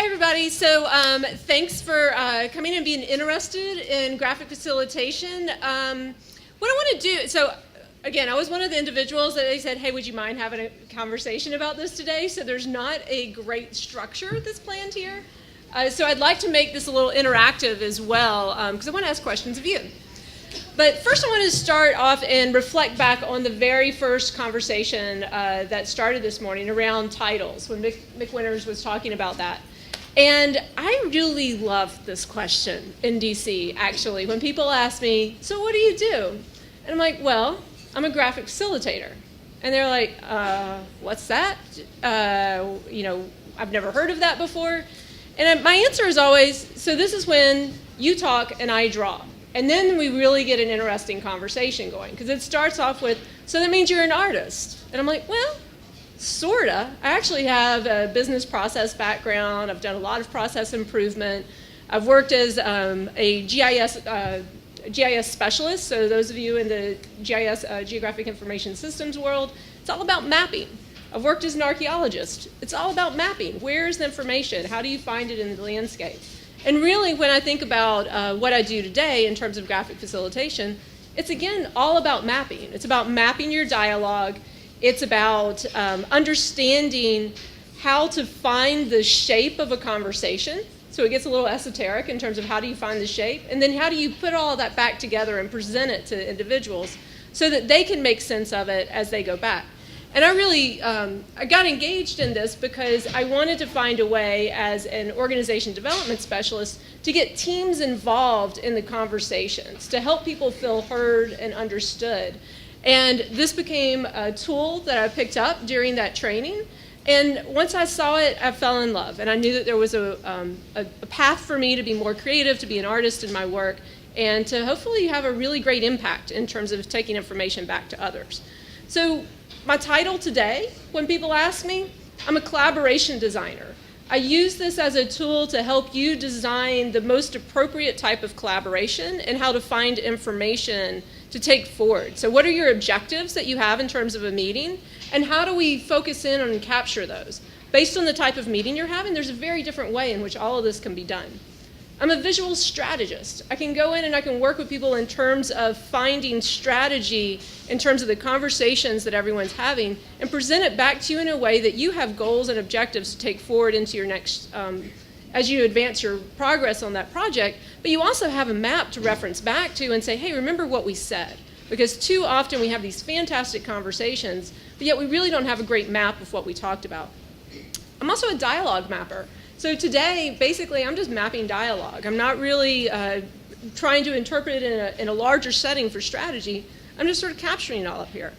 Hi, everybody. So thanks for coming and being interested in graphic facilitation. What I want to do, so again, I was one of the individuals that they said, hey, would you mind having a conversation about this today? So there's not a great structure that's planned here. So I'd like to make this a little interactive as well, because I want to ask questions of you. But first I want to start off and reflect back on the very first conversation that started this morning around titles, when Mick Winters was talking about that. And I really love this question in DC, actually, when people ask me, so what do you do? And I'm like, well, I'm a graphic facilitator. And they're like, what's that? I've never heard of that before. And my answer is always, so this is when you talk and I draw. And then we really get an interesting conversation going, because it starts off with, so that means you're an artist. And I'm like, well, sorta. I actually have a business process background. I've done a lot of process improvement. I've worked as a GIS specialist. So those of you in the GIS, Geographic Information Systems world, it's all about mapping. I've worked as an archaeologist. It's all about mapping. Where's the information? How do you find it in the landscape? And really, when I think about what I do today in terms of graphic facilitation, it's again all about mapping. It's about mapping your dialogue. It's about understanding how to find the shape of a conversation. So it gets a little esoteric in terms of how do you find the shape, and then how do you put all that back together and present it to individuals so that they can make sense of it as they go back. And I really I got engaged in this because I wanted to find a way as an organization development specialist to get teams involved in the conversations, to help people feel heard and understood. And this became a tool that I picked up during that training. And once I saw it, I fell in love. And I knew that there was a path for me to be more creative, to be an artist in my work, and to hopefully have a really great impact in terms of taking information back to others. So my title today, when people ask me, I'm a collaboration designer. I use this as a tool to help you design the most appropriate type of collaboration and how to find information to take forward. So what are your objectives that you have in terms of a meeting, and how do we focus in on and capture those? Based on the type of meeting you're having, there's a very different way in which all of this can be done. I'm a visual strategist. I can go in and I can work with people in terms of finding strategy in terms of the conversations that everyone's having and present it back to you in a way that you have goals and objectives to take forward into your next, as you advance your progress on that project, but you also have a map to reference back to and say, hey, remember what we said. Because too often we have these fantastic conversations, but yet we really don't have a great map of what we talked about. I'm also a dialogue mapper. So today, basically, I'm just mapping dialogue. I'm not really trying to interpret it in a larger setting for strategy. I'm just sort of capturing it all up here.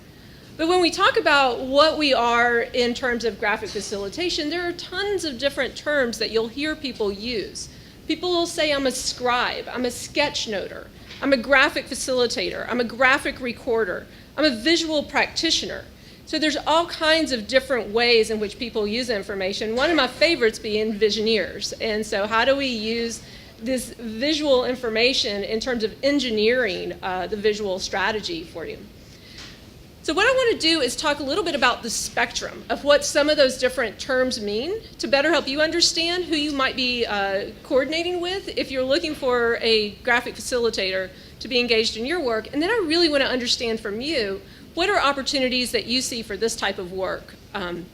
But when we talk about what we are in terms of graphic facilitation, there are tons of different terms that you'll hear people use. People will say, I'm a scribe, I'm a sketch noter, I'm a graphic facilitator, I'm a graphic recorder, I'm a visual practitioner. So there's all kinds of different ways in which people use information. One of my favorites being visioneers. And so how do we use this visual information in terms of engineering the visual strategy for you? So what I want to do is talk a little bit about the spectrum of what some of those different terms mean to better help you understand who you might be coordinating with if you're looking for a graphic facilitator to be engaged in your work. And then I really want to understand from you, what are opportunities that you see for this type of work?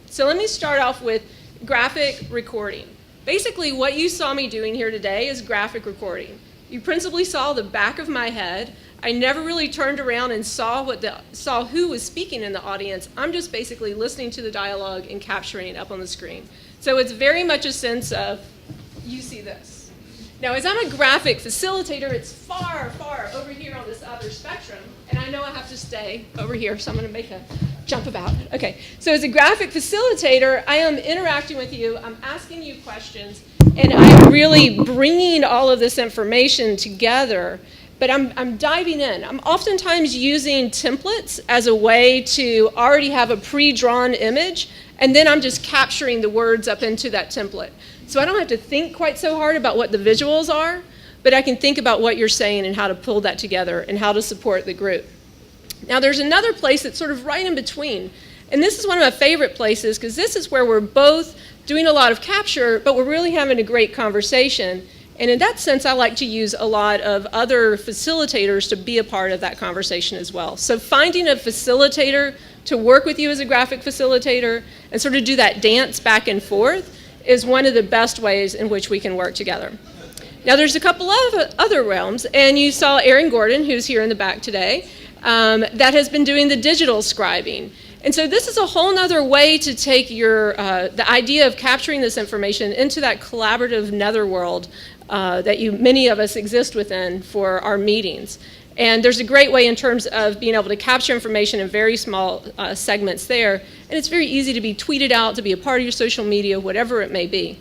So let me start off with graphic recording. Basically, what you saw me doing here today is graphic recording. You principally saw the back of my head. I never really turned around and saw who was speaking in the audience. I'm just basically listening to the dialogue and capturing it up on the screen. So it's very much a sense of, you see this. Now, as I'm a graphic facilitator, it's far, far over here on this other spectrum, and I know I have to stay over here, so I'm going to make a jump about. Okay, so as a graphic facilitator, I am interacting with you, I'm asking you questions, and I'm really bringing all of this information together, but I'm diving in. I'm oftentimes using templates as a way to already have a pre-drawn image, and then I'm just capturing the words up into that template. So I don't have to think quite so hard about what the visuals are, but I can think about what you're saying and how to pull that together and how to support the group. Now there's another place that's sort of right in between, And this is one of my favorite places because this is where we're both doing a lot of capture, but we're really having a great conversation. And in that sense, I like to use a lot of other facilitators to be a part of that conversation as well. So finding a facilitator to work with you as a graphic facilitator and sort of do that dance back and forth is one of the best ways in which we can work together. Now there's a couple of other realms, and you saw Erin Gordon, who's here in the back today, that has been doing the digital scribing. And so this is a whole nother way to take your, the idea of capturing this information into that collaborative netherworld that many of us exist within for our meetings. And there's a great way in terms of being able to capture information in very small segments there. And it's very easy to be tweeted out, to be a part of your social media, whatever it may be.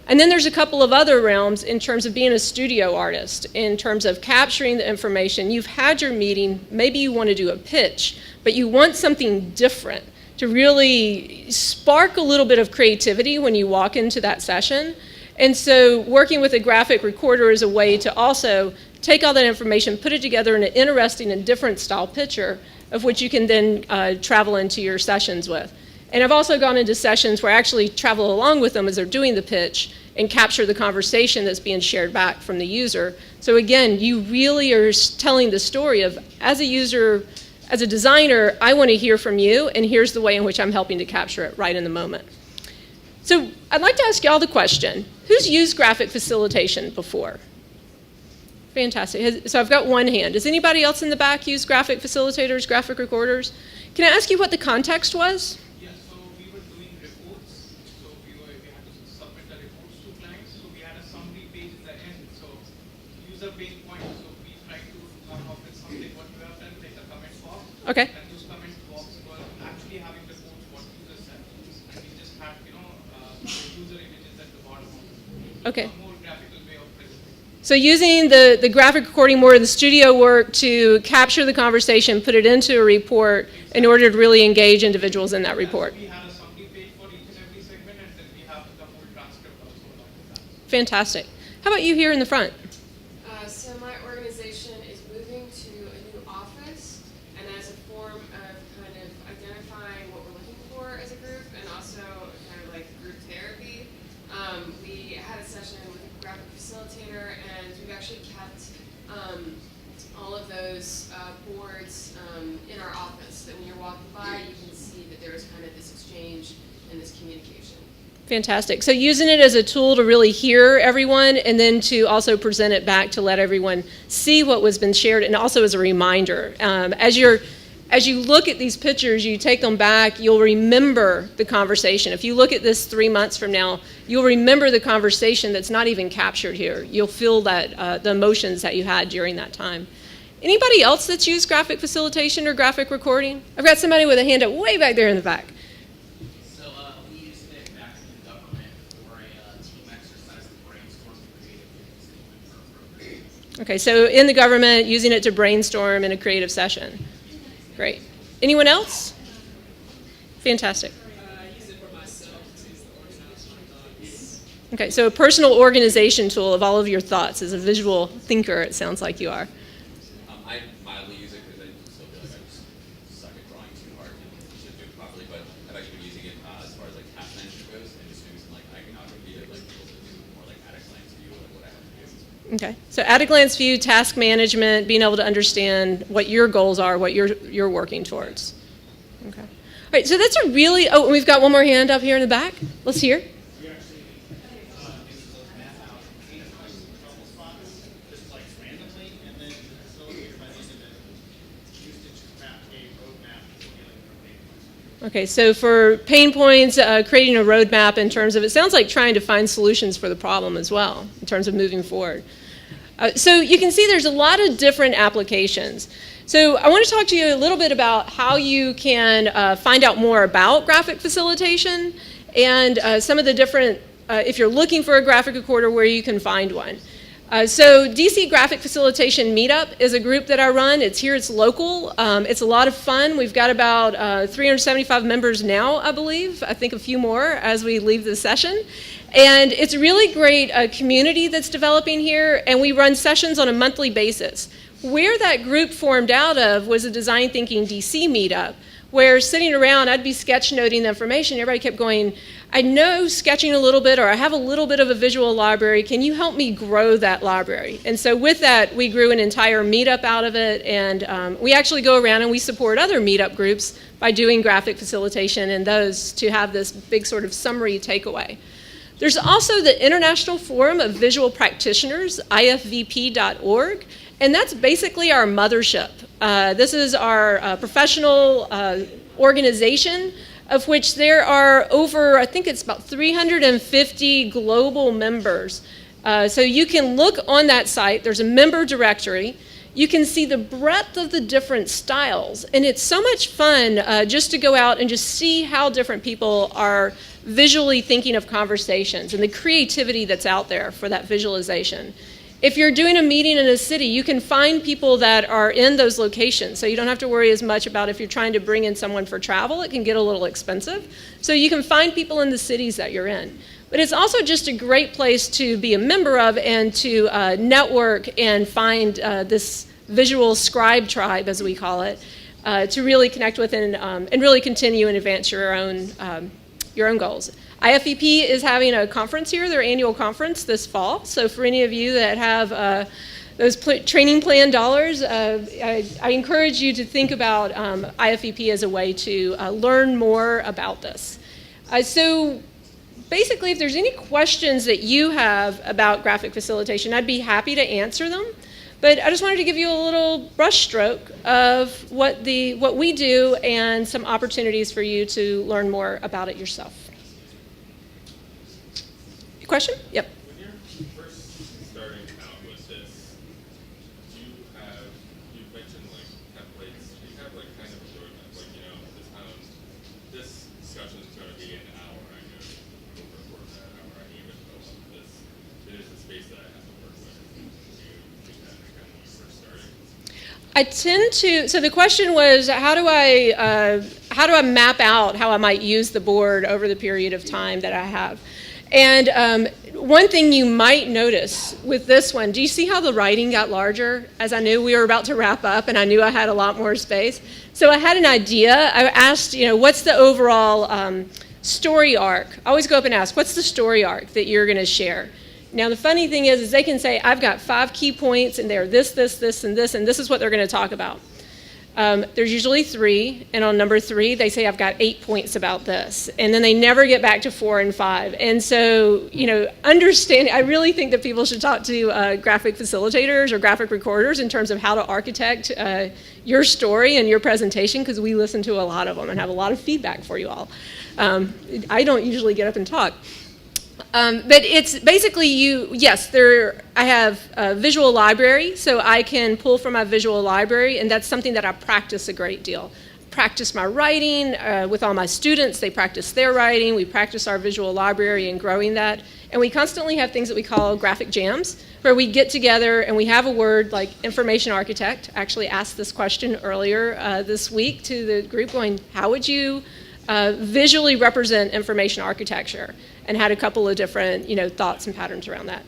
And then there's a couple of other realms in terms of being a studio artist, in terms of capturing the information. You've had your meeting, maybe you want to do a pitch, but you want something different to really spark a little bit of creativity when you walk into that session. And so working with a graphic recorder is a way to also take all that information, put it together in an interesting and different style picture of which you can then travel into your sessions with. And I've also gone into sessions where I actually travel along with them as they're doing the pitch and capture the conversation that's being shared back from the user. So again, you really are telling the story of, as a user, as a designer, I want to hear from you, and here's the way in which I'm helping to capture it right in the moment. So I'd like to ask you all the question, who's used graphic facilitation before? Fantastic. So I've got one hand. Does anybody else in the back use graphic facilitators, graphic recorders? Can I ask you what the context was? Yeah, so we were doing reports. So we had to submit the reports to clients. So we had a summary page in the end. So user pain points. So we tried to come up with something what we have done, like a comment box. Okay. And those comment boxes were actually having reports what users said. And we just had, user images at the bottom. Okay. A more graphical way of presenting. So using the graphic recording, more of the studio work to capture the conversation, put it into a report in order to really engage individuals in that report. So we had a summary page for each and every segment, and then we have the whole transcript also. Fantastic. How about you here in the front? So my organization is moving to a new office, and as a form of kind of identifying what we're looking for as a group, and also kind of like group therapy, we had a session with a graphic facilitator, and we've actually kept all of those boards in our office, that when you're walking by, you can see that there is kind of this exchange and this communication. Fantastic. So using it as a tool to really hear everyone, and then to also present it back to let everyone see what was been shared, and also as a reminder. As you look at these pictures, you take them back, you'll remember the conversation. If you look at this 3 months from now, you'll remember the conversation that's not even captured here. You'll feel that the emotions that you had during that time. Anybody else that's used graphic facilitation or graphic recording? I've got somebody with a hand up way back there in the back. So we used it back in the government for a team exercise to brainstorm the creative statement for a program. Okay, so in the government, using it to brainstorm in a creative session. Great. Anyone else? Fantastic. I use it for myself to organize my thoughts. Okay, so a personal organization tool of all of your thoughts. As a visual thinker, it sounds like you are. I mildly use it because I still feel like I just suck at drawing too hard and should do it properly, but I've actually been using it as far as like task management goes, and just doing some like iconography of like people to do more like at a glance view of what I have to do. Okay, so at a glance view, task management, being able to understand what your goals are, what you're working towards. Okay. All right, so that's a really, oh, we've got one more hand up here in the back. Let's hear. Okay, so for pain points, creating a roadmap in terms of, it sounds like trying to find solutions for the problem as well, in terms of moving forward. So you can see there's a lot of different applications. So I want to talk to you a little bit about how you can find out more about graphic facilitation and some of the different, if you're looking for a graphic recorder, where you can find one. So DC Graphic Facilitation Meetup is a group that I run. It's here, it's local. It's a lot of fun. We've got about 375 members now, I believe. I think a few more as we leave the session. And it's a really great community that's developing here, and we run sessions on a monthly basis. Where that group formed out of was a Design Thinking DC meetup, where sitting around, I'd be sketch noting the information. Everybody kept going, I know sketching a little bit, or I have a little bit of a visual library. Can you help me grow that library? And so with that, we grew an entire Meetup out of it, and we actually go around and we support other Meetup groups by doing graphic facilitation and those to have this big sort of summary takeaway. There's also the International Forum of Visual Practitioners, ifvp.org, and that's basically our mothership. This is our professional organization, of which there are over, I think it's about 350 global members. So you can look on that site, there's a member directory. You can see the breadth of the different styles, and it's so much fun just to go out and just see how different people are visually thinking of conversations and the creativity that's out there for that visualization. If you're doing a meeting in a city, you can find people that are in those locations, so you don't have to worry as much about if you're trying to bring in someone for travel. It can get a little expensive. So you can find people in the cities that you're in. But it's also just a great place to be a member of and to network and find this visual scribe tribe, as we call it, to really connect with and really continue and advance your own goals. IFEP is having a conference here, their annual conference this fall. So for any of you that have those training plan dollars, I encourage you to think about IFEP as a way to learn more about this. So basically, if there's any questions that you have about graphic facilitation, I'd be happy to answer them. But I just wanted to give you a little brushstroke of what we do and some opportunities for you to learn more about it yourself. Question? Yep. When you're first starting out with this, you mentioned like templates, do you have like kind of a roadmap, like, you know, this discussion is going to be an hour, I know, over that hour, I need to fill up this, there's a space that I have to work with. Do you do that kind of when you're first starting? I tend to, so the question was, how do I map out how I might use the board over the period of time that I have? And one thing you might notice with this one, do you see how the writing got larger as I knew we were about to wrap up and I knew I had a lot more space? So I had an idea. I asked, what's the overall story arc? I always go up and ask, what's the story arc that you're going to share? Now, the funny thing is they can say, I've got 5 key points, and they're this, and this is what they're going to talk about. There's usually 3, and on number 3, they say, I've got 8 points about this. And then they never get back to 4 and 5. And so, I really think that people should talk to graphic facilitators or graphic recorders in terms of how to architect your story and your presentation, because we listen to a lot of them and have a lot of feedback for you all. I don't usually get up and talk. But it's basically I have a visual library, so I can pull from my visual library, and that's something that I practice a great deal. Practice my writing with all my students. They practice their writing. We practice our visual library and growing that. And we constantly have things that we call graphic jams, where we get together and we have a word like information architect. I actually asked this question earlier this week to the group going, how would you visually represent information architecture? And had a couple of different, thoughts and patterns around that.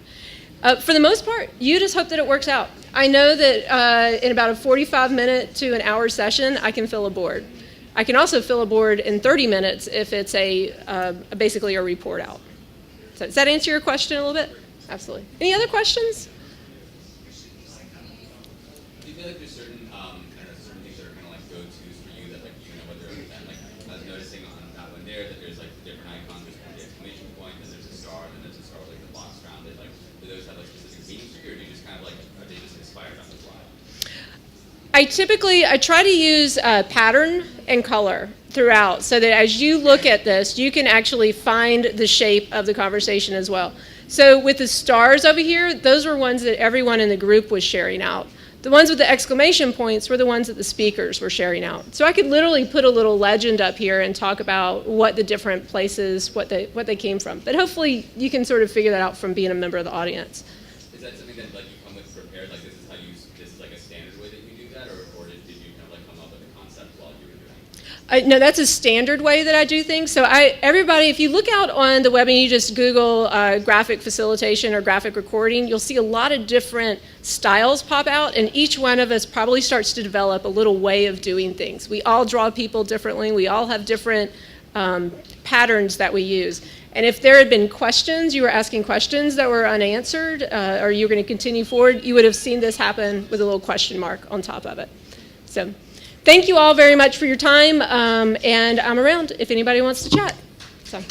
For the most part, you just hope that it works out. I know that in about a 45-minute to an hour session, I can fill a board. I can also fill a board in 30 minutes if it's basically a report out. So does that answer your question a little bit? Absolutely. Any other questions? Do you feel like there's certain things that are kind of like go-tos for you that like you know what they're like? I was noticing on that one there that there's like different icons. There's kind of the exclamation point, then there's a star, and then there's a star with like the box around it. Like, do those have like specific meanings for you, or do you just kind of like are they just inspired on the fly? I try to use pattern and color throughout so that as you look at this, you can actually find the shape of the conversation as well. So with the stars over here, those were ones that everyone in the group was sharing out. The ones with the exclamation points were the ones that the speakers were sharing out. So I could literally put a little legend up here and talk about what the different places, what they came from. But hopefully you can sort of figure that out from being a member of the audience. Is that something that like you come with prepared? Like this is like a standard way that you do that, or did you kind of like come up with a concept while you were doing it? No, that's a standard way that I do things. So everybody, if you look out on the web and you just Google graphic facilitation or graphic recording, you'll see a lot of different styles pop out, and each one of us probably starts to develop a little way of doing things. We all draw people differently. We all have different patterns that we use. And if there had been questions, you were asking questions that were unanswered, or you were going to continue forward, you would have seen this happen with a little question mark on top of it. So thank you all very much for your time, and I'm around if anybody wants to chat. So.